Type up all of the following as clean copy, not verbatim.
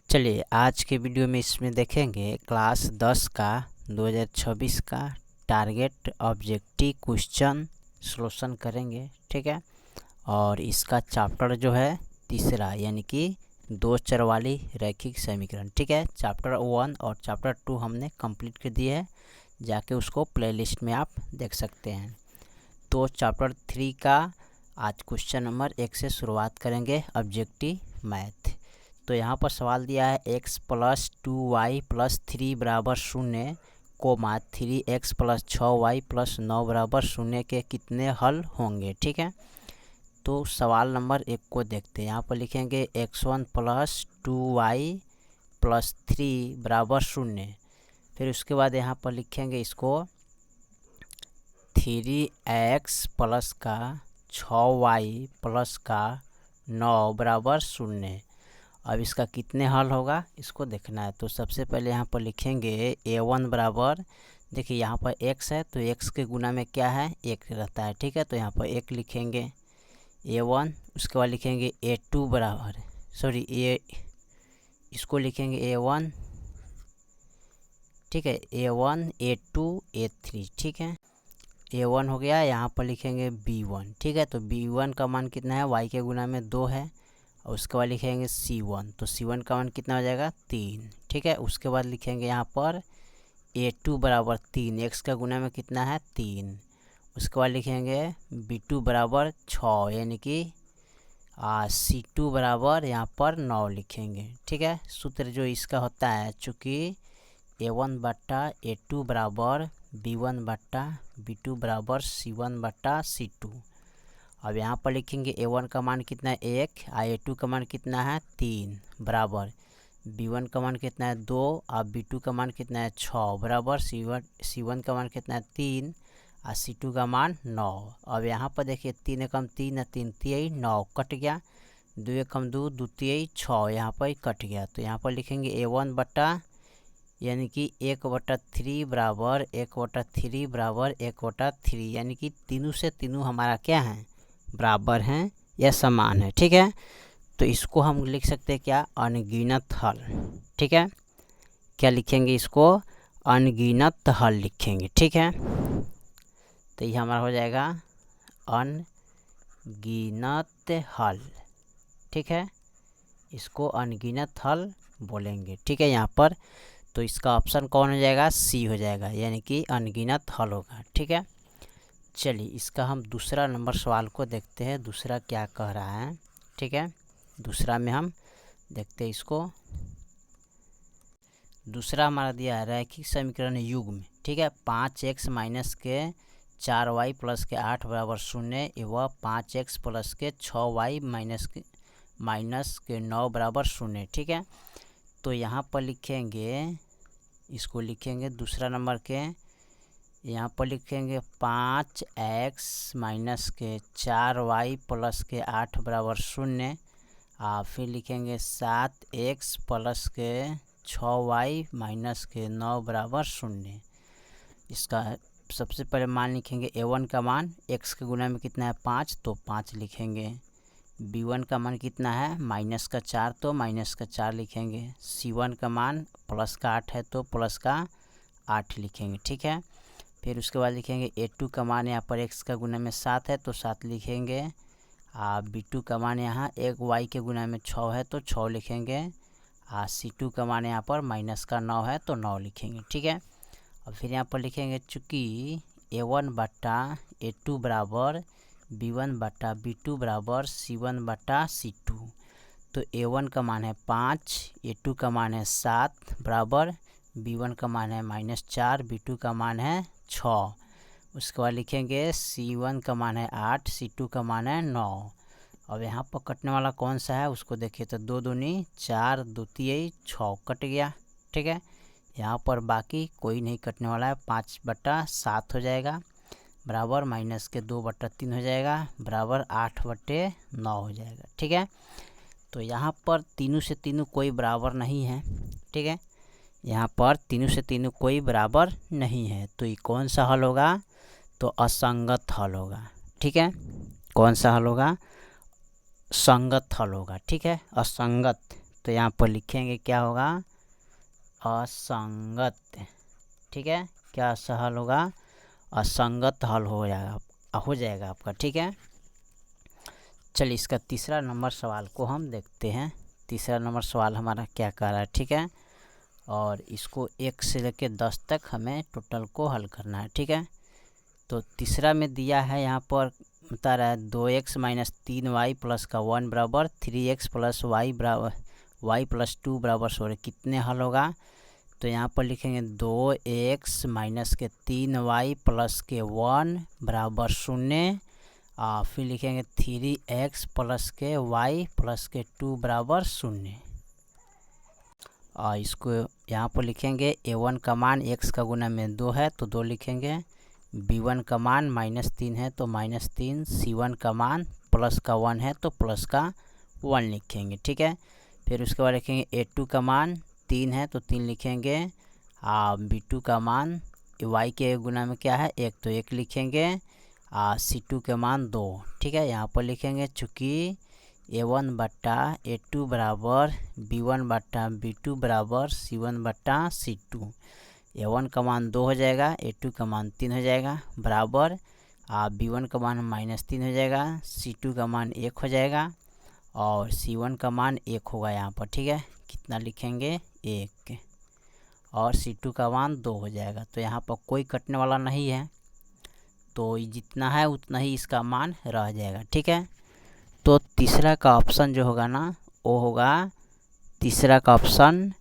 चलिए आज के वीडियो में इसमें देखेंगे क्लास 10 का 2026 का टारगेट ऑब्जेक्टिव क्वेश्चन सॉल्यूशन करेंगे। ठीक है, और इसका चैप्टर जो है तीसरा यानी कि दो चर वाली रैखिक समीकरण। ठीक है, चैप्टर 1 और चैप्टर 2 हमने कंप्लीट कर दिए है, जाके उसको प्लेलिस्ट में आप देख सकते हैं। तो चैप्टर 3 का आज क्वेश्चन नंबर 1 से शुरुआत करेंगे ऑब्जेक्टिव मैथ। तो यहाँ पर सवाल दिया है x + 2y + 3 = 0, 3x + 6y + 9 = 0 के कितने हल होंगे। ठीक है, तो सवाल नंबर 1 को देखते हैं। यहाँ पर लिखेंगे x1 + 2y + 3 = 0। फिर उसके बाद यहाँ पर लिखेंगे इसको 3x + का 6y + का 9 = 0। अब इसका कितने हल होगा इसको देखना है। तो सबसे पहले यहाँ पर लिखेंगे a1 बराबर, देखिए यहाँ पर x है तो x के गुना में क्या है 1 रहता है। ठीक है, तो यहाँ पर 1 लिखेंगे a1। उसके बाद लिखेंगे a2 बराबर, इसको लिखेंगे a1। ठीक है, a1 a2 a3। ठीक है, a1 हो गया। यहाँ पर लिखेंगे b1। ठीक है, तो b1 का मान कितना है, y के गुना में 2 है। और उसके बाद लिखेंगे c1, तो c1 का मान कितना हो जाएगा 3। ठीक है, उसके बाद लिखेंगे यहाँ पर a2 बराबर 3, x का गुना में कितना है 3। उसके बाद लिखेंगे b2 बराबर 6 यानी कि c2 बराबर यहाँ पर 9 लिखेंगे। ठीक है, सूत्र जो इसका होता है, चूँकि a1 बट्टा a2 बराबर b1 बट्टा b2 बराबर c1 बट्टा c2। अब यहाँ पर लिखेंगे a1 का मान कितना है 1, a2 का मान कितना है 3 बराबर b1 का मान कितना है 2 और b2 का मान कितना है 6 बराबर c1 का मान कितना है 3 और c2 का मान 9। अब यहाँ पर देखिए 3 एकम 3 3 3 9 कट गया, 2 एकम 2 2 3 6 यहाँ पर कट गया। तो यहाँ पर लिखेंगे a1 बट्टा यानी कि 1/3 बराबर 1/3 बराबर 1/3 यानी कि तीनों से तीनों हमारा क्या है बराबर हैं या समान है। ठीक है, तो इसको हम लिख सकते हैं क्या, अनगिनत हल। ठीक है, क्या लिखेंगे इसको, अनगिनत हल लिखेंगे। ठीक है, तो ये हमारा हो जाएगा अनगिनत हल। ठीक है, इसको अनगिनत हल बोलेंगे। ठीक है, यहाँ पर तो इसका ऑप्शन कौन हो जाएगा, सी हो जाएगा यानी कि अनगिनत हल होगा। ठीक है, चलिए इसका हम दूसरा नंबर सवाल को देखते हैं, दूसरा क्या कह रहा है। ठीक है, दूसरा में हम देखते हैं इसको। दूसरा हमारा दिया है रैखिक समीकरण युग्म। ठीक है, 5x - के 4y + के 8 बराबर 0 एवं 5x + के 6y - के 9 बराबर 0। ठीक है, तो यहाँ पर लिखेंगे, इसको लिखेंगे दूसरा नंबर के, यहाँ पर लिखेंगे 5x - के 4y + के 8 बराबर 0 और फिर लिखेंगे 7x + के 6y - के 9 बराबर 0। इसका सबसे पहले मान लिखेंगे a1 का मान x के गुना में कितना है 5, तो 5 लिखेंगे। b1 का मान कितना है -4, तो -4 लिखेंगे। c1 का मान +8 है तो +8 लिखेंगे। ठीक है, फिर उसके बाद लिखेंगे a2 का मान यहाँ पर x का गुना में 7 है तो 7 लिखेंगे। b2 का मान यहाँ एक y के गुना में 6 है तो 6 लिखेंगे। c2 का मान यहाँ पर -9 है तो 9 लिखेंगे। ठीक है, और फिर यहाँ पर लिखेंगे चूँकि a1 बट्टा a2 बराबर b1 बट्टा b2 बराबर c1 बट्टा c2, तो a1 का मान है 5, a2 का मान है 7 बराबर b1 का मान है -4, b2 का मान है 6। उसके बाद लिखेंगे c1 का मान है 8, c2 का मान है 9। अब यहाँ पर कटने वाला कौन सा है उसको देखिए, तो 2 दूनी 4 2 3 6 कट गया। ठीक है, यहाँ पर बाकी कोई नहीं कटने वाला है, 5/7 हो जाएगा बराबर -2/3 हो जाएगा बराबर 8/9 हो जाएगा। ठीक है, तो यहाँ पर तीनों से तीनों कोई बराबर नहीं है। ठीक है, यहाँ पर तीनों से तीनों कोई बराबर नहीं है, तो ये कौन सा हल होगा, तो असंगत हल होगा। ठीक है, कौन सा हल होगा, संगत हल होगा। ठीक है, असंगत तो यहाँ पर लिखेंगे क्या होगा, असंगत। ठीक है, क्या हल होगा, असंगत हल हो जाएगा आपका। ठीक है, चलिए इसका तीसरा नंबर सवाल को हम देखते हैं। तीसरा नंबर सवाल हमारा क्या कह रहा है। ठीक है, और इसको 1 से लेकर 10 तक हमें टोटल को हल करना है। ठीक है, तो तीसरा में दिया है यहाँ पर बता रहा है 2x माइनस 3y प्लस का 1 बराबर 3x प्लस y बराबर y प्लस 2 बराबर 16, कितने हल होगा। तो यहाँ पर लिखेंगे 2x माइनस के 3y प्लस के 1 बराबर 0, फिर लिखेंगे 3x प्लस के y प्लस के 2 बराबर 0। इसको यहाँ पर लिखेंगे a1 का मान x का गुना में 2 है तो 2 लिखेंगे, b1 का मान -3 है तो -3, c1 का मान प्लस का 1 है तो प्लस का 1 लिखेंगे। ठीक है, फिर उसके बाद लिखेंगे a2 का मान 3 है तो 3 लिखेंगे, b2 का मान y के गुना में क्या है 1 तो 1 लिखेंगे, c2 के मान 2। ठीक है, यहाँ पर लिखेंगे चूँकि a1 बट्टा a2 बराबर b1 बट्टा b2 बराबर c1 बट्टा c2, a1 का मान 2 हो जाएगा, a2 का मान 3 हो जाएगा, बराबर b1 का मान -3 हो जाएगा, c2 का मान 1 हो जाएगा और c1 का मान 1 होगा यहाँ पर। ठीक है, कितना लिखेंगे 1 और c2 का मान 2 हो जाएगा। तो यहाँ पर कोई कटने वाला नहीं है तो जितना है उतना ही इसका मान रह जाएगा। ठीक है, तो तीसरा का ऑप्शन जो होगा ना वो होगा तीसरा का ऑप्शन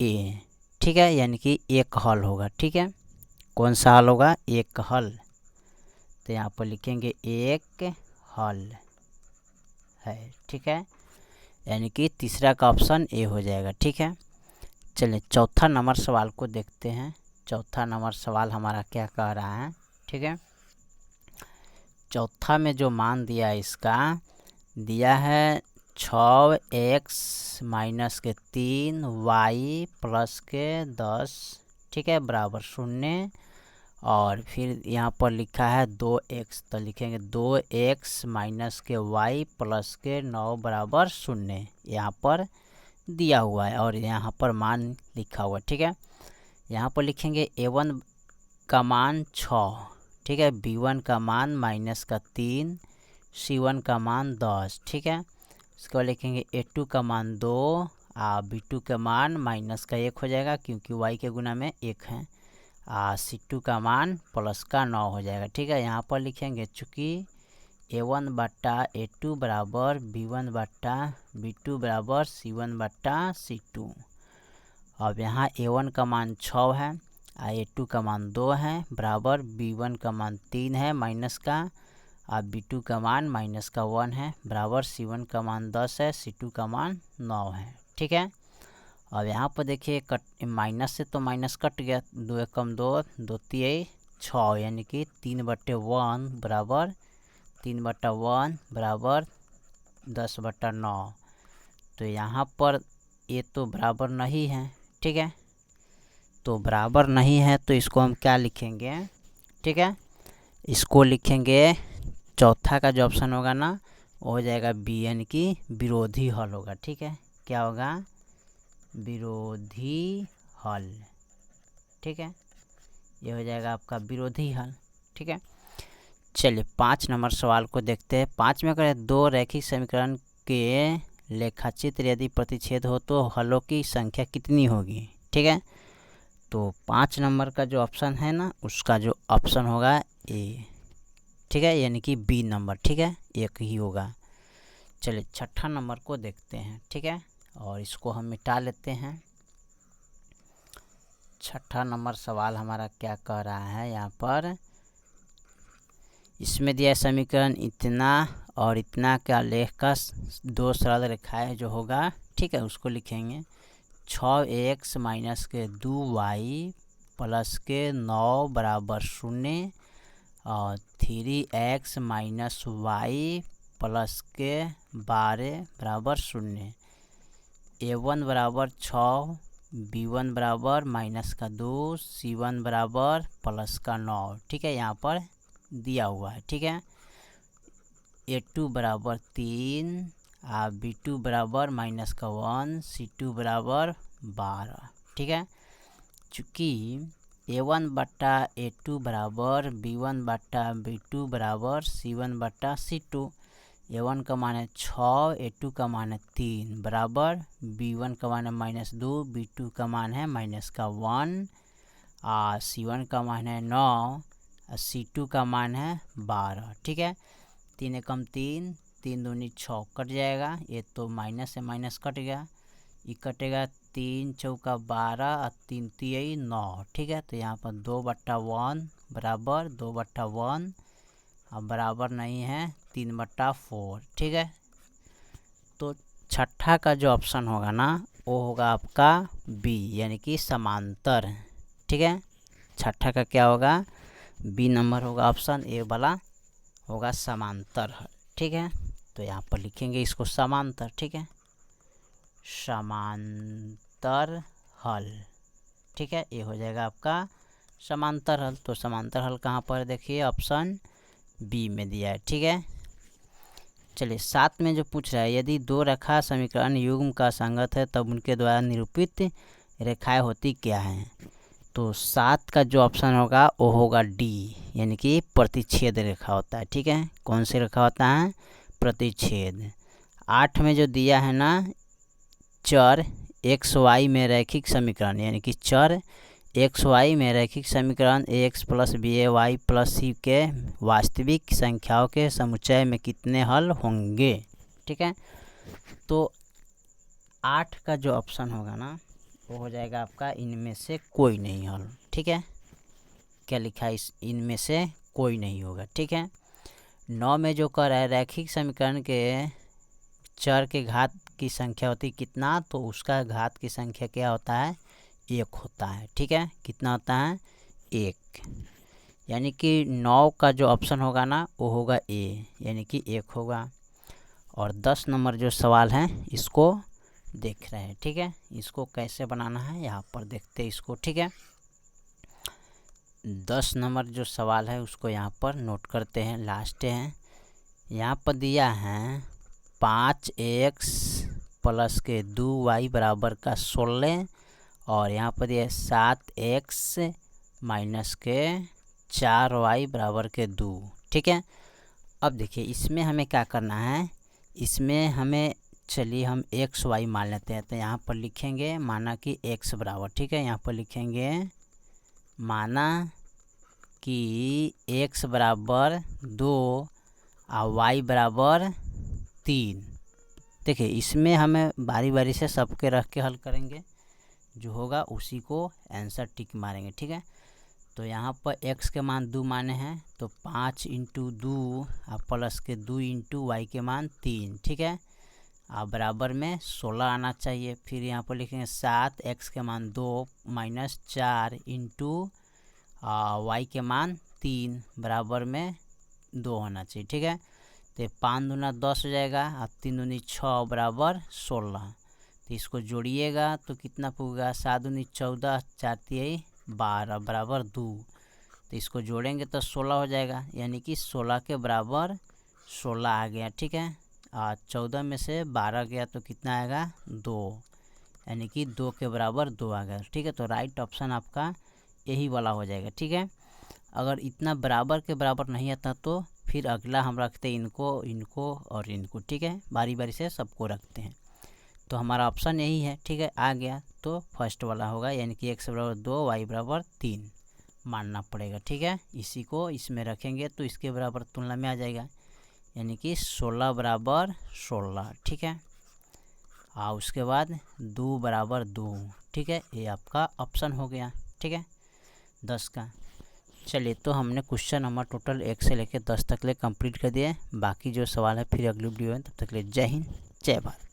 ए। ठीक है, यानी कि एक हल होगा। ठीक है, कौन सा हल होगा, एक हल। तो यहाँ पर लिखेंगे एक हल है। ठीक है, यानी कि तीसरा का ऑप्शन ए हो जाएगा। ठीक है, चलिए चौथा नंबर सवाल को देखते हैं। चौथा नंबर सवाल हमारा क्या कह रहा है। ठीक है, चौथा में जो मान दिया है इसका दिया है 6x माइनस के 3y प्लस के 10। ठीक है, बराबर 0 और फिर यहाँ पर लिखा है 2x तो लिखेंगे 2x माइनस के y प्लस के 9 बराबर 0, यहाँ पर दिया हुआ है और यहाँ पर मान लिखा हुआ है। ठीक है, यहाँ पर लिखेंगे a1 का मान 6। ठीक है, b1 का मान -3, c1 का मान 10। ठीक है, इसके बाद लिखेंगे a2 का मान 2, b2 का मान -1 हो जाएगा क्योंकि y के गुना में 1 है, c2 का मान प्लस का 9 हो जाएगा। ठीक है, यहाँ पर लिखेंगे चूँकि a1 बट्टा a2 बराबर b1 बट्टा b2 बराबर c1 बट्टा c2। अब यहाँ a1 का मान 6 है, a2 का मान 2 है, बराबर b1 का मान 3 है माइनस का, b2 का मान -1 है, बराबर c1 का मान 10 है, c2 का मान 9 है। ठीक है, अब यहाँ पर देखिए माइनस से तो माइनस कट गया, 2 कम 2, 2 3 6, यानी कि 3/1 बराबर 3/1 बराबर 10/9। तो यहाँ पर ये तो बराबर नहीं है। ठीक है, तो बराबर नहीं है तो इसको हम क्या लिखेंगे। ठीक है, इसको लिखेंगे चौथा का जो ऑप्शन होगा ना वो हो जाएगा बी, यानी कि विरोधी हल होगा। ठीक है, क्या होगा, विरोधी हल। ठीक है, ये हो जाएगा आपका विरोधी हल। ठीक है, चलिए 5 नंबर सवाल को देखते हैं। 5 में अगर दो रैखिक समीकरण के लेखाचित्र यदि प्रतिच्छेद हो तो हलों की संख्या कितनी होगी। ठीक है, तो 5 नंबर का जो ऑप्शन है ना उसका जो ऑप्शन होगा ए। ठीक है, यानी कि बी नंबर। ठीक है, एक ही होगा। चलिए छठा नंबर को देखते हैं। ठीक है, और इसको हम मिटा लेते हैं। छठा नंबर सवाल हमारा क्या कह रहा है, यहाँ पर इसमें दिया समीकरण इतना और इतना का लेख का 2 सरल रेखाएं जो होगा। ठीक है, उसको लिखेंगे 6x माइनस के 2y प्लस के 9 बराबर 0 और 3x माइनस y प्लस के 12 बराबर 0। a1 बराबर 6, b1 बराबर -2, c1 बराबर प्लस का 9। ठीक है, यहाँ पर दिया हुआ है। ठीक है, a2 बराबर 3, B2 बराबर माइनस का 1, C2 बराबर 12। ठीक है, चूँकि A1 बटा A2 बराबर B1 बटा B2 बराबर C1 बटा C2। A1 का मान है 6, A2 का मान है 3 बराबर B1 का मान है -2, B2 का मान है माइनस का 1, C1 का मान है 9, C2 का मान है 12। ठीक है, 3 एकम 3, 3 दूनी 6 कट जाएगा, ये तो माइनस से माइनस कट गया, ये कटेगा 3 चौका 12 और 3 तिहई 9। ठीक है, तो यहाँ पर 2/1 बराबर 2/1 अब बराबर नहीं है 3/4। ठीक है, तो छठा का जो ऑप्शन होगा ना वो होगा आपका बी, यानी कि समांतर। ठीक है, छठा का क्या होगा, बी नंबर होगा, ऑप्शन ए वाला होगा समांतर हल। ठीक है, तो यहाँ पर लिखेंगे इसको समांतर। ठीक है, समांतर हल। ठीक है, ये हो जाएगा आपका समांतर हल। तो समांतर हल कहाँ पर देखिए, ऑप्शन बी में दिया है। ठीक है, चलिए 7 में जो पूछ रहा है, यदि दो रेखा समीकरण युग्म का संगत है तब उनके द्वारा निरूपित रेखाएं होती क्या हैं। तो 7 का जो ऑप्शन होगा वो होगा डी, यानी कि प्रतिच्छेद रेखा होता है। ठीक है, कौन सी रेखा होता है, प्रतिच्छेद। 8 में जो दिया है ना, चर एक्स वाई में रैखिक समीकरण, यानी कि चर एक्स वाई में रैखिक समीकरण ax plus by plus c के वास्तविक संख्याओं के समुच्चय में कितने हल होंगे। ठीक है, तो 8 का जो ऑप्शन होगा ना वो हो जाएगा आपका इनमें से कोई नहीं हल। ठीक है, क्या लिखा है, इनमें से कोई नहीं होगा। ठीक है, 9 में जो कर रहा है रैखिक समीकरण के चर के घात की संख्या होती कितना, तो उसका घात की संख्या क्या होता है, 1 होता है। ठीक है, कितना होता है, 1, यानी कि 9 का जो ऑप्शन होगा ना वो होगा ए, यानी कि 1 होगा। और 10 नंबर जो सवाल है इसको देख रहे हैं। ठीक है, इसको कैसे बनाना है यहाँ पर देखते हैं इसको। ठीक है, 10 नंबर जो सवाल है उसको यहाँ पर नोट करते हैं, लास्ट है। यहाँ पर दिया है 5x प्लस के 2y बराबर का 16, और यहाँ पर दिया 7x माइनस के 4y बराबर के 2। ठीक है, अब देखिए इसमें हमें क्या करना है, इसमें हमें चलिए हम एक्स वाई मान लेते हैं। तो यहाँ पर लिखेंगे माना कि x बराबर, ठीक है, यहाँ पर लिखेंगे माना कि x बराबर 2 और y बराबर 3। देखिए इसमें हमें बारी बारी से सबके रख के हल करेंगे, जो होगा उसी को आंसर टिक मारेंगे। ठीक है, तो यहाँ पर x के मान 2 माने हैं, तो 5 × 2 और प्लस के 2 × y के मान 3। ठीक है, अब बराबर में 16 आना चाहिए। फिर यहाँ पर लिखेंगे 7, x के मान 2 माइनस 4 × y के मान 3 बराबर में 2 होना चाहिए। ठीक है, तो 5 दूना 10 हो जाएगा और 3 दूनी 6 बराबर 16। तो इसको जोड़िएगा तो कितना होगा, 7 दूनी 14, 4 तिहई 12 बराबर 2। तो इसको जोड़ेंगे तो 16 हो जाएगा, यानी कि 16 के बराबर 16 आ गया। ठीक है, 14 में से 12 गया तो कितना आएगा, 2, यानी कि 2 के बराबर 2 आ गया। ठीक है, तो राइट ऑप्शन आपका यही वाला हो जाएगा। ठीक है, अगर इतना बराबर के बराबर नहीं आता तो फिर अगला हम रखते हैं इनको, इनको और इनको। ठीक है, बारी बारी से सबको रखते हैं। तो हमारा ऑप्शन यही है। ठीक है, आ गया तो फर्स्ट वाला होगा, यानी कि x बराबर 2 y बराबर 3 मानना पड़ेगा। ठीक है, इसी को इसमें रखेंगे तो इसके बराबर तुलना में आ जाएगा, यानी कि 16 बराबर 16। ठीक है, और उसके बाद 2 बराबर 2। ठीक है, ये आपका ऑप्शन हो गया। ठीक है, 10 का। चलिए, तो हमने क्वेश्चन नंबर टोटल 1 से लेकर 10 तक ले कंप्लीट कर दिए। बाकी जो सवाल है फिर अगली वीडियो में, तब तक ले जय हिंद जय भारत।